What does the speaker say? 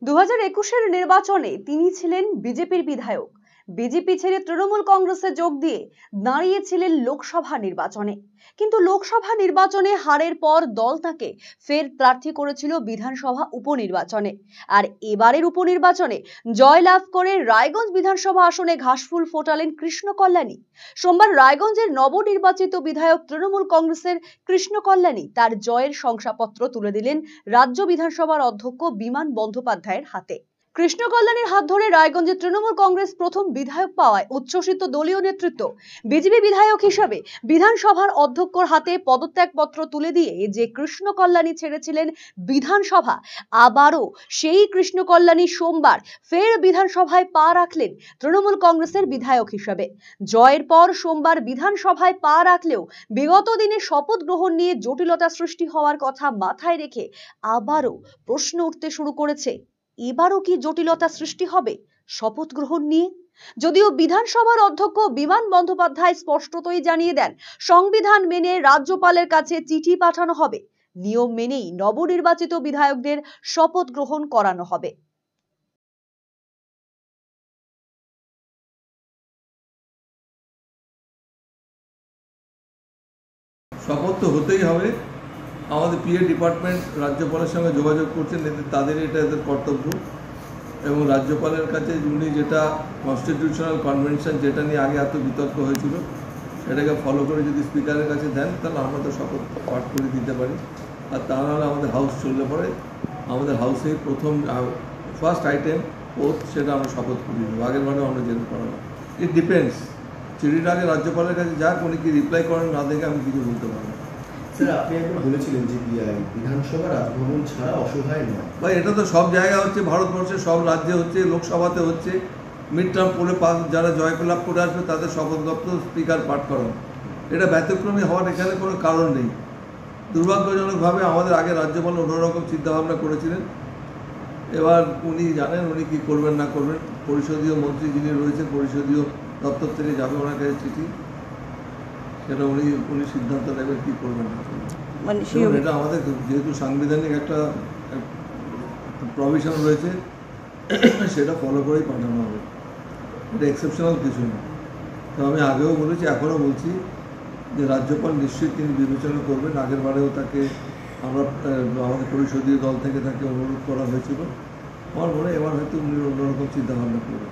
2021-এর নির্বাচনে তিনি ছিলেন বিজেপির বিধায়ক। বিজেপি ছেড়ে তৃণমূল কংগ্রেসে যোগ দিয়ে দাঁড়িয়েছিলেন লোকসভা নির্বাচনে, কিন্তু লোকসভা নির্বাচনে হারের পর দল তাকে ফের প্রার্থী করেছিল বিধানসভা উপনির্বাচনে। আর এবারের উপনির্বাচনে জয়লাভ করে রায়গঞ্জ বিধানসভা আসনে ঘাসফুল ফোটালেন কৃষ্ণ কল্যাণী। সোমবার রায়গঞ্জের নবনির্বাচিত বিধায়ক তৃণমূল কংগ্রেসের কৃষ্ণ কল্যাণী তার জয়ের শংসাপত্র তুলে দিলেন রাজ্য বিধানসভার অধ্যক্ষ বিমান বন্দ্যোপাধ্যায়ের হাতে। কৃষ্ণ কল্যাণীর হাত ধরে রায়গঞ্জে তৃণমূল কংগ্রেস প্রথম বিধায়ক পাওয়ায় উচ্ছ্বসিত দলীয় নেতৃত্ব। বিজেপি বিধায়ক হিসেবে বিধানসভার অধ্যক্ষর হাতে পদত্যাগপত্র তুলে দিয়ে যে কৃষ্ণ কল্যাণী ছেড়েছিলেন বিধানসভা, আবারও সেই কৃষ্ণ কল্যাণী সোমবার ফের বিধানসভায় পা রাখলেন তৃণমূল কংগ্রেসের বিধায়ক হিসেবে। জয়ের পর সোমবার বিধানসভায় পা রাখলেও বিগত দিনে শপথ গ্রহণ নিয়ে জটিলতা সৃষ্টি হওয়ার কথা মাথায় রেখে আবারও প্রশ্ন উঠতে শুরু করেছে, এবারও কি জটিলতা সৃষ্টি হবে শপথ গ্রহণ নিয়ে? যদিও বিধানসভার অধ্যক্ষ বিমান বন্দ্যোপাধ্যায় স্পষ্টতই জানিয়ে দেন, সংবিধান মেনে রাজ্যপালের কাছে চিঠি পাঠানো হবে, নিয়ম মেনেই নবনির্বাচিত বিধায়কদের শপথ গ্রহণ করানো হবে। শপথ তো হতেই হবে। আমাদের পিএ ডিপার্টমেন্ট রাজ্যপালের সঙ্গে যোগাযোগ করছেন, তাদের এটা এদের কর্তব্য। এবং রাজ্যপালের কাছে উনি যেটা কনস্টিটিউশনাল কনভেনশন যেটা নিয়ে আগে এত বিতর্ক হয়েছিল সেটাকে ফলো করে যদি স্পিকারের কাছে দেন তাহলে আমরা তো শপথ পাঠ করে দিতে পারি। আর তা নাহলে আমাদের হাউস চললে পরে আমাদের হাউসে প্রথম ফার্স্ট আইটেম ওথ সেটা আমরা শপথ করে দেবো। আগের বারেও আমরা যেটা করালাম। ইট ডিপেন্ডস, চিঠিটা আগে রাজ্যপালের কাছে যাক, উনি কি রিপ্লাই করেন না দেখে আমি কিছু বলতে পারবো। স্যার, আপনি একবার বলেছিলেন যে বিধানসভা রাজভবন ছাড়া অসহায় নয়। ভাই, এটা তো সব জায়গায় হচ্ছে, ভারতবর্ষের সব রাজ্যে হচ্ছে, লোকসভাতে হচ্ছে। মিড টার্ম পড়ে যারা জয়লাভ করে আসবে তাদের শপথপত্র স্পিকার পাঠ করান। এটা ব্যতিক্রমী হওয়ার এখানে কোনো কারণ নেই। দুর্ভাগ্যজনকভাবে আমাদের আগে রাজ্যপাল অন্যরকম চিন্তাভাবনা করেছিলেন। এবার উনি জানেন উনি কী করবেন না করবেন। পরিষদীয় মন্ত্রী যিনি রয়েছেন, পরিষদীয় দপ্তর থেকে যাবে ওনার কাছে চিঠি, সেটা উনি সিদ্ধান্ত নেবেন কী করবেন না করবেন। এটা আমাদের যেহেতু সাংবিধানিক একটা প্রভিশন রয়েছে সেটা ফলো করেই পাঠানো হবে। এটা এক্সেপশনাল কিছু না। তো আমি আগেও বলেছি, এখনও বলছি যে রাজ্যপাল নিশ্চয়ই তিনি বিবেচনা করবেন। আগের বারেও তাকে আমাদের পরিষদীয় দল থেকে তাকে অনুরোধ করা হয়েছিল। আমার মনে হয় এবার হয়তো উনি অন্যরকম চিন্তাভাবনা করবেন।